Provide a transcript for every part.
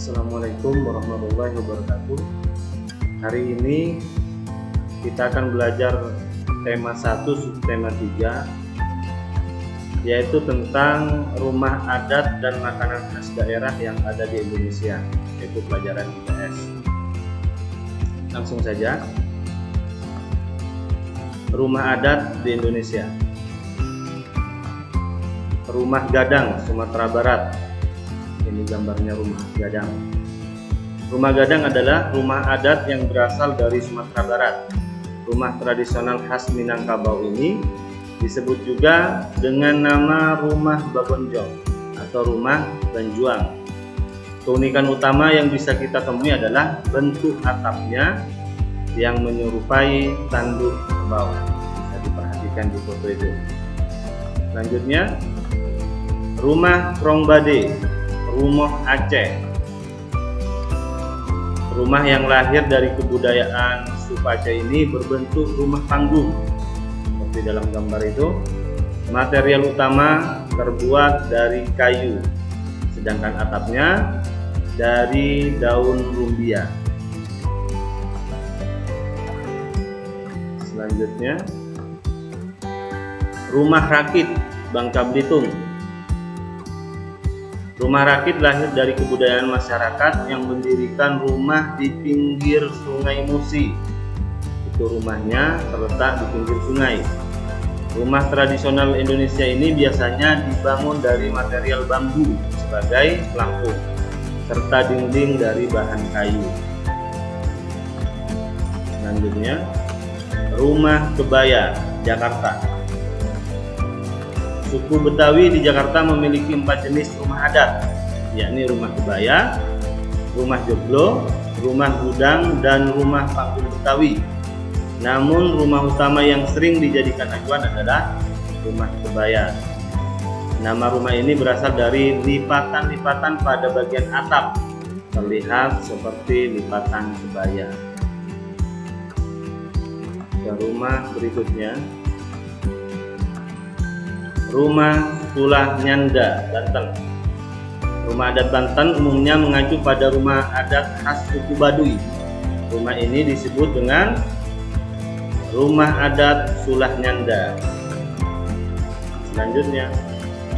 Assalamualaikum warahmatullahi wabarakatuh. Hari ini kita akan belajar tema 1 subtema 3, yaitu tentang rumah adat dan makanan khas daerah yang ada di Indonesia, yaitu pelajaran IPS. Langsung saja. Rumah adat di Indonesia. Rumah Gadang, Sumatera Barat. Ini gambarnya rumah Gadang. Rumah Gadang adalah rumah adat yang berasal dari Sumatera Barat. Rumah tradisional khas Minangkabau ini disebut juga dengan nama rumah Babonjong atau rumah Banjuang. Keunikan utama yang bisa kita temui adalah bentuk atapnya yang menyerupai tanduk kerbau. Bisa diperhatikan di foto itu. Selanjutnya, rumah Krongbade, Rumah Aceh. Rumah yang lahir dari kebudayaan suku Aceh ini berbentuk rumah panggung. Seperti dalam gambar itu, material utama terbuat dari kayu, sedangkan atapnya dari daun rumbia. Selanjutnya, Rumah Rakit, Bangka Belitung. Rumah Rakit lahir dari kebudayaan masyarakat yang mendirikan rumah di pinggir Sungai Musi. Itu rumahnya terletak di pinggir sungai. Rumah tradisional Indonesia ini biasanya dibangun dari material bambu sebagai pelengkung, serta dinding dari bahan kayu. Selanjutnya, Rumah Kebaya, Jakarta. Suku Betawi di Jakarta memiliki 4 jenis rumah adat, yakni rumah kebaya, rumah joglo, rumah gudang, dan rumah panggung Betawi. Namun rumah utama yang sering dijadikan acuan adalah rumah kebaya. Nama rumah ini berasal dari lipatan-lipatan pada bagian atap, terlihat seperti lipatan kebaya. Ke rumah berikutnya, Rumah Tulah Nyanda, Banten. Rumah adat Banten umumnya mengacu pada rumah adat khas suku Baduy. Rumah ini disebut dengan Rumah Adat Tulah Nyanda. Selanjutnya,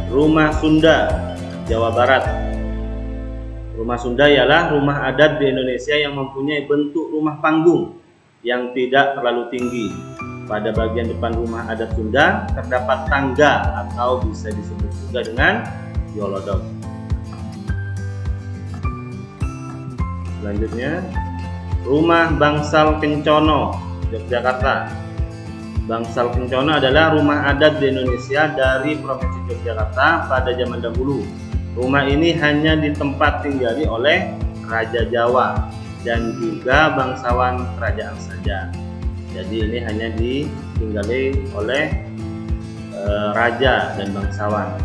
Rumah Sunda, Jawa Barat. Rumah Sunda ialah rumah adat di Indonesia yang mempunyai bentuk rumah panggung yang tidak terlalu tinggi. Pada bagian depan rumah adat Sunda terdapat tangga atau bisa disebut juga dengan yolodok. Selanjutnya, Rumah Bangsal Kencono, Yogyakarta. Bangsal Kencono adalah rumah adat di Indonesia dari Provinsi Yogyakarta pada zaman dahulu. Rumah ini hanya ditempat tinggali oleh Raja Jawa dan juga bangsawan kerajaan saja. Jadi ini hanya ditinggali oleh raja dan bangsawan.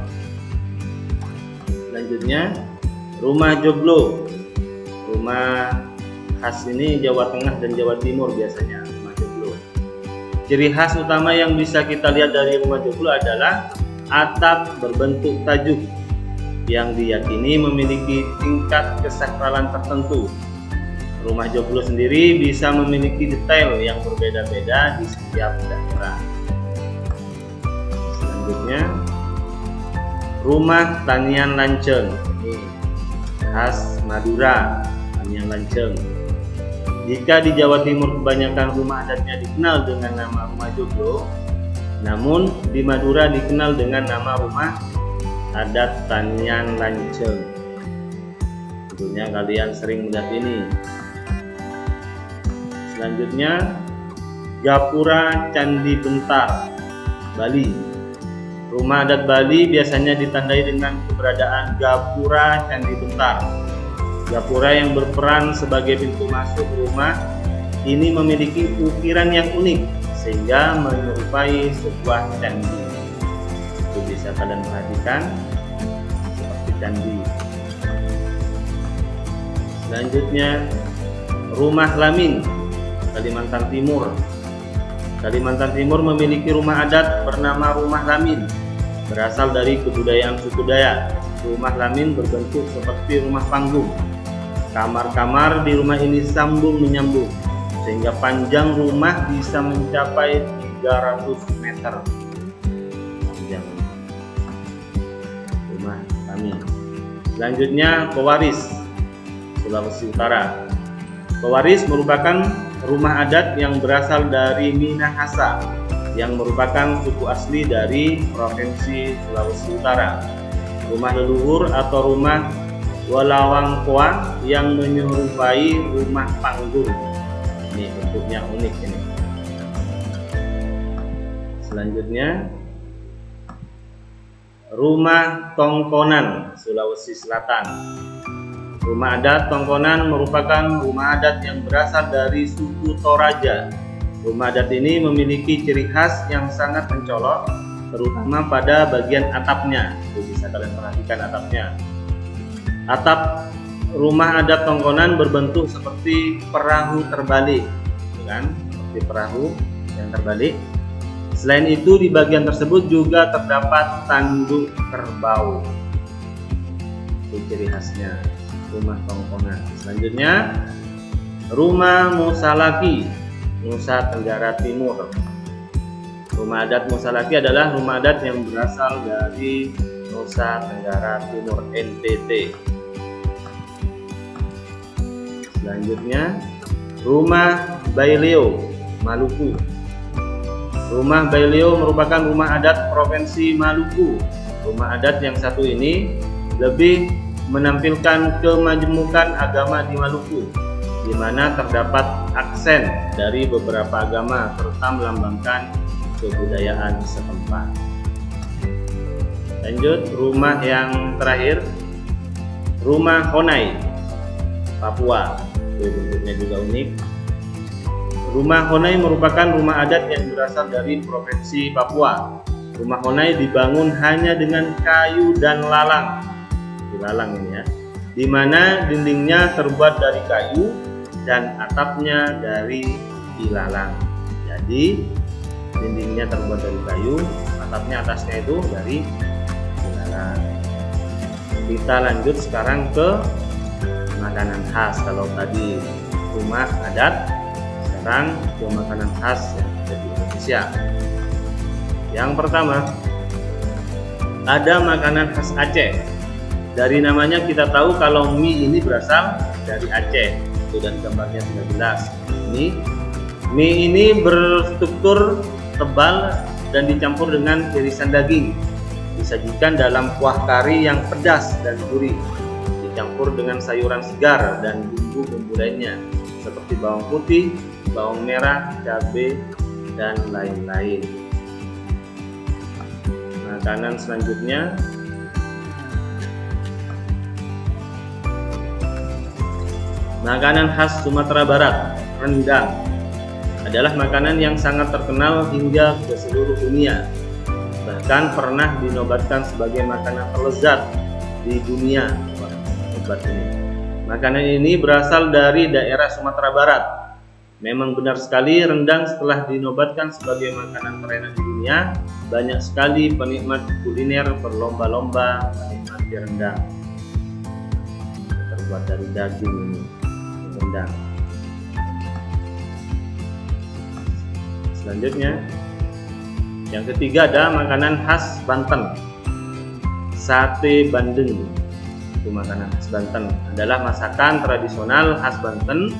Selanjutnya, Rumah Joglo. Rumah khas ini Jawa Tengah dan Jawa Timur biasanya, rumah joglo. Ciri khas utama yang bisa kita lihat dari rumah joglo adalah atap berbentuk tajuk yang diyakini memiliki tingkat kesakralan tertentu. Rumah joglo sendiri bisa memiliki detail yang berbeda-beda di setiap daerah. Selanjutnya, Rumah Tanian Lanceng. Ini khas Madura, Tanian Lanceng. Jika di Jawa Timur kebanyakan rumah adatnya dikenal dengan nama rumah joglo, namun di Madura dikenal dengan nama Rumah Adat Tanian Lanceng. Tentunya kalian sering melihat ini. Selanjutnya, Gapura Candi Bentar, Bali. Rumah adat Bali biasanya ditandai dengan keberadaan Gapura Candi Bentar. Gapura yang berperan sebagai pintu masuk rumah ini memiliki ukiran yang unik sehingga menyerupai sebuah candi. Itu bisa kalian perhatikan seperti candi. Selanjutnya, Rumah Lamin, Kalimantan Timur. Kalimantan Timur memiliki rumah adat bernama Rumah Lamin, berasal dari kebudayaan suku Dayak. Rumah Lamin berbentuk seperti rumah panggung. Kamar-kamar di rumah ini sambung menyambung, sehingga panjang rumah bisa mencapai 300 meter. Panjang rumah kami. Selanjutnya Pewaris, Sulawesi Utara. Pewaris merupakan rumah adat yang berasal dari Minahasa, yang merupakan suku asli dari Provinsi Sulawesi Utara. Rumah leluhur atau rumah Walawangkoa yang menyerupai rumah panggung. Ini bentuknya unik ini. Selanjutnya Rumah Tongkonan, Sulawesi Selatan. Rumah adat Tongkonan merupakan rumah adat yang berasal dari suku Toraja. Rumah adat ini memiliki ciri khas yang sangat mencolok, terutama pada bagian atapnya. Itu bisa kalian perhatikan atapnya. Atap rumah adat Tongkonan berbentuk seperti perahu terbalik, kan? Seperti perahu yang terbalik. Selain itu, di bagian tersebut juga terdapat tanduk kerbau. Itu ciri khasnya rumah Tongkonan. Selanjutnya, Rumah Musalaki, Nusa Tenggara Timur. Rumah adat Musalaki adalah rumah adat yang berasal dari Nusa Tenggara Timur, NTT. Selanjutnya, Rumah Baileo, Maluku. Rumah Baileo merupakan rumah adat Provinsi Maluku. Rumah adat yang satu ini lebih menampilkan kemajemukan agama di Maluku, di mana terdapat aksen dari beberapa agama serta melambangkan kebudayaan setempat. Lanjut, rumah yang terakhir, Rumah Honai, Papua. Bentuknya juga unik. Rumah Honai merupakan rumah adat yang berasal dari Provinsi Papua. Rumah Honai dibangun hanya dengan kayu dan lalang. Lalang ini ya, di mana dindingnya terbuat dari kayu dan atapnya dari ilalang. Jadi dindingnya terbuat dari kayu, atapnya atasnya itu dari ilalang. Kita lanjut sekarang ke makanan khas. Kalau tadi rumah adat, sekarang ke makanan khas yang ada di Indonesia. Yang pertama, ada makanan khas Aceh. Dari namanya kita tahu kalau mie ini berasal dari Aceh. Itu dan gambarnya sudah jelas. Mie ini berstruktur tebal dan dicampur dengan irisan daging. Disajikan dalam kuah kari yang pedas dan gurih, dicampur dengan sayuran segar dan bumbu-bumbu lainnya seperti bawang putih, bawang merah, cabai, dan lain-lain. Makanan selanjutnya, makanan khas Sumatera Barat, rendang, adalah makanan yang sangat terkenal hingga ke seluruh dunia. Bahkan pernah dinobatkan sebagai makanan terlezat di dunia. Makanan ini berasal dari daerah Sumatera Barat. Memang benar sekali, rendang setelah dinobatkan sebagai makanan terenak di dunia, banyak sekali penikmat kuliner berlomba-lomba menikmati rendang. Terbuat dari daging ini, rendang. Selanjutnya, yang ketiga ada makanan khas Banten, sate bandeng. Itu makanan khas Banten, adalah masakan tradisional khas Banten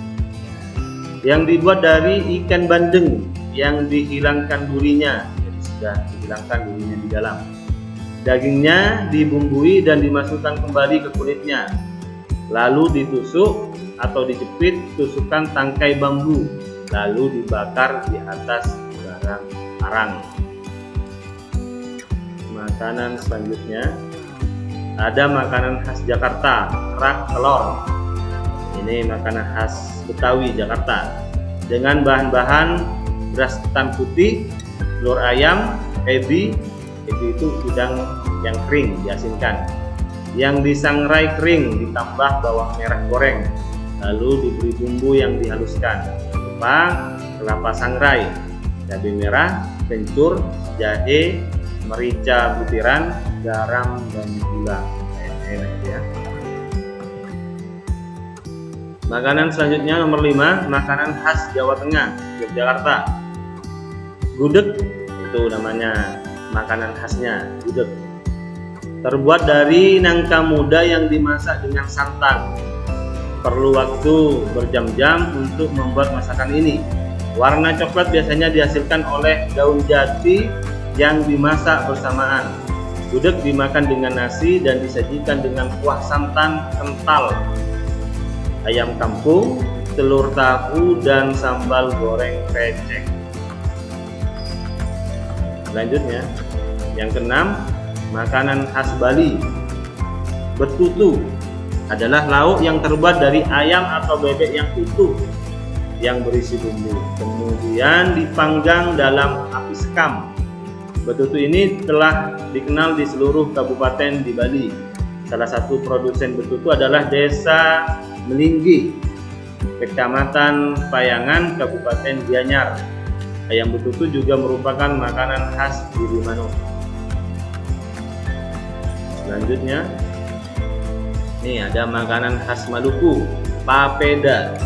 yang dibuat dari ikan bandeng yang dihilangkan durinya. Jadi sudah dihilangkan durinya di dalam. Dagingnya dibumbui dan dimasukkan kembali ke kulitnya, lalu ditusuk atau dijepit tusukan tangkai bambu, lalu dibakar di atas bara arang. Makanan selanjutnya ada makanan khas Jakarta, kerak telur. Ini makanan khas Betawi Jakarta dengan bahan-bahan beras ketan putih, telur ayam, ebi itu udang yang kering diasinkan, yang disangrai kering ditambah bawang merah goreng, lalu diberi bumbu yang dihaluskan berupa kelapa sangrai, cabai merah, kencur, jahe, merica butiran, garam, dan gula. Enak ya. Makanan selanjutnya nomor 5, makanan khas Jawa Tengah, Yogyakarta. Gudeg, itu namanya makanan khasnya, gudeg. Terbuat dari nangka muda yang dimasak dengan santan. Perlu waktu berjam-jam untuk membuat masakan ini. Warna coklat biasanya dihasilkan oleh daun jati yang dimasak bersamaan. Gudeg dimakan dengan nasi dan disajikan dengan kuah santan kental, ayam kampung, telur tahu, dan sambal goreng krecek. Selanjutnya, yang keenam, makanan khas Bali. Betutu adalah lauk yang terbuat dari ayam atau bebek yang utuh yang berisi bumbu, kemudian dipanggang dalam api sekam. Betutu ini telah dikenal di seluruh kabupaten di Bali. Salah satu produsen betutu adalah Desa Melinggi, Kecamatan Payangan, Kabupaten Gianyar. Ayam betutu juga merupakan makanan khas Gilimanuk. Selanjutnya, ini ada makanan khas Maluku, papeda.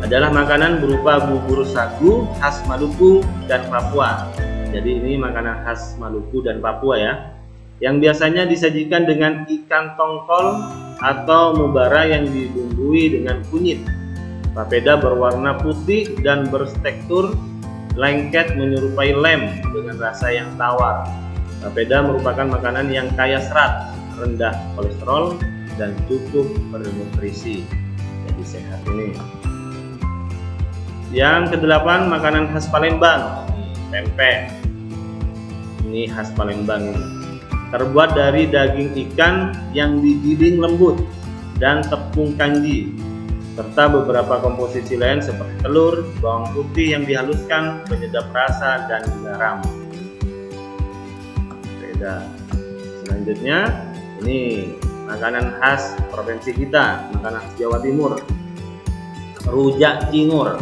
Adalah makanan berupa bubur sagu khas Maluku dan Papua. Jadi ini makanan khas Maluku dan Papua ya, yang biasanya disajikan dengan ikan tongkol atau mubara yang dibumbui dengan kunyit. Papeda berwarna putih dan bertekstur lengket menyerupai lem dengan rasa yang tawar. Papeda merupakan makanan yang kaya serat, rendah kolesterol, dan cukup bernutrisi. Jadi sehat ini. Yang kedelapan, makanan khas Palembang, pempek. Ini khas Palembang ini. Terbuat dari daging ikan yang digiling lembut dan tepung kanji, serta beberapa komposisi lain seperti telur, bawang putih yang dihaluskan, penyedap rasa, dan garam. Beda. Selanjutnya, ini makanan khas provinsi kita, makanan khas Jawa Timur. Rujak cingur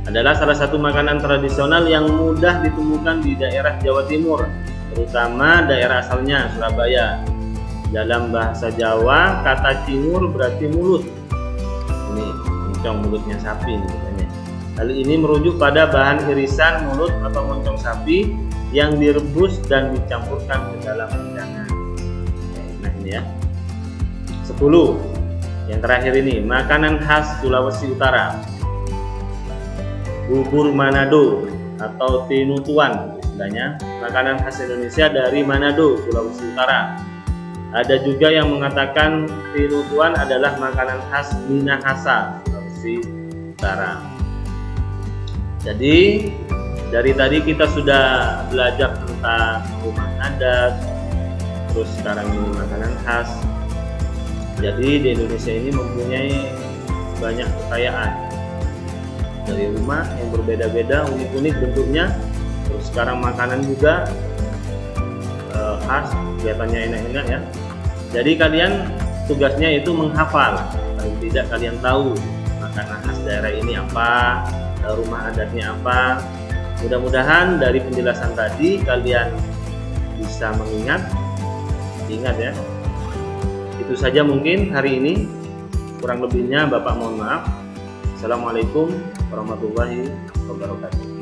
adalah salah satu makanan tradisional yang mudah ditemukan di daerah Jawa Timur, terutama daerah asalnya Surabaya. Dalam bahasa Jawa, kata cingur berarti mulut. Ini moncong mulutnya sapi misalnya. Hal ini merujuk pada bahan irisan mulut atau moncong sapi yang direbus dan dicampurkan ke dalam hidangan. Nah ini ya. 10. Yang terakhir ini, makanan khas Sulawesi Utara. Bubur Manado atau tinutuan istilahnya, makanan khas Indonesia dari Manado, Sulawesi Utara. Ada juga yang mengatakan tinutuan adalah makanan khas Minahasa, Sulawesi Utara. Jadi dari tadi kita sudah belajar tentang rumah adat, terus sekarang ini makanan khas. Jadi di Indonesia ini mempunyai banyak kekayaan. Dari rumah yang berbeda-beda, unik-unik bentuknya. Terus sekarang makanan juga khas, kelihatannya enak-enak ya. Jadi kalian tugasnya itu menghafal, paling tidak kalian tahu makanan khas daerah ini apa, rumah adatnya apa. Mudah-mudahan dari penjelasan tadi kalian bisa ingat ya. Itu saja mungkin hari ini, kurang lebihnya Bapak mohon maaf. Assalamualaikum warahmatullahi wabarakatuh.